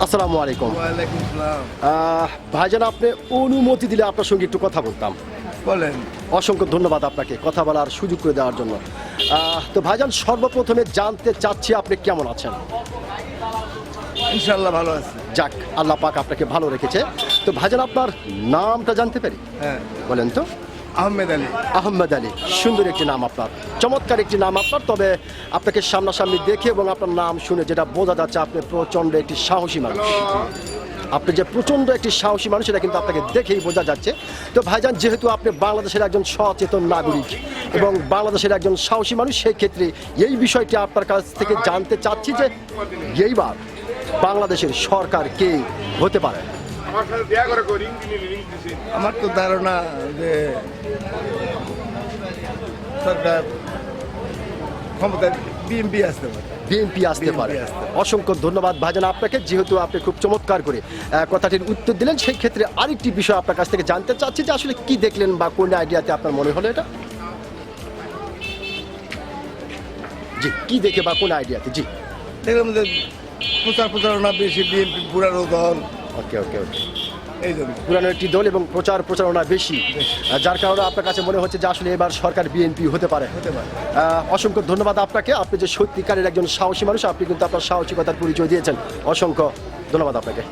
আসসালামু আলাইকুম। ওয়ালাইকুম আসসালাম। ভাইজান, আপনি অনুমতি দিলে আপনার সঙ্গে একটু কথা বলতাম। বলেন। অসংখ্য ধন্যবাদ আপনাকে কথা বলার সুযোগ করে দেওয়ার জন্য। তো ভাইজান, সর্বপ্রথমে জানতে চাচ্ছি আপনি কেমন আছেন? ইনশাআল্লাহ ভালো আছে। যাক, আল্লাহ পাক আপনাকে ভালো রেখেছে। তো ভাইজান, আপনার নামটা জানতে পারি? হ্যাঁ, বলেন তো। আহমেদ আলী। আহমেদ আলী, সুন্দর একটি নাম আপনার, চমৎকার একটি নাম আপনার। তবে আপনাকে সামনাসামনি দেখে এবং আপনার নাম শুনে যেটা বোঝা যাচ্ছে, আপনি প্রচণ্ড একটি সাহসী মানুষ। আপনি যে প্রচণ্ড একটি সাহসী মানুষ, এটা কিন্তু আপনাকে দেখেই বোঝা যাচ্ছে। তো ভাইজান, যেহেতু আপনি বাংলাদেশের একজন সচেতন নাগরিক এবং বাংলাদেশের একজন সাহসী মানুষ, সেই ক্ষেত্রে এই বিষয়টি আপনার কাছ থেকে জানতে চাচ্ছি যে এইবার বাংলাদেশের সরকার কে হতে পারে? আমার তো ধারণা যে সরকার ক্ষমতায় বিএনপি আসতে পারে। বিএনপি আসতে পারে। BNP আসতে পারে। অসংখ্য ধন্যবাদ ভাইজান আপনাকে, যেহেতু আপনি খুব চমৎকার করে কথাটির উত্তর দিলেন। সেই ক্ষেত্রে আরেকটি বিষয় আপনার কাছ থেকে জানতে চাচ্ছি যে আসলে কি দেখলেন বা কোন আইডিয়াতে আপনার মনে হলো এটা? জি, কি দেখে বা কোন আইডিয়াতে? জি, দেখলাম যে প্রচারণা বেশি, বিএনপি পুরানো দল, ওকে ওকে ওকে। এই জন্য। পুরানো একটি দল এবং প্রচারণা বেশি, যার কারণে আপনার কাছে মনে হচ্ছে যে আসলে এবার সরকার বিএনপি হতে পারে। হতে পারে। অসংখ্য ধন্যবাদ আপনাকে। আপনি যে সত্যিকারের একজন সাহসী মানুষ, আপনি কিন্তু আপনার সাহসিকতার পরিচয় দিয়েছেন। অসংখ্য ধন্যবাদ আপনাকে।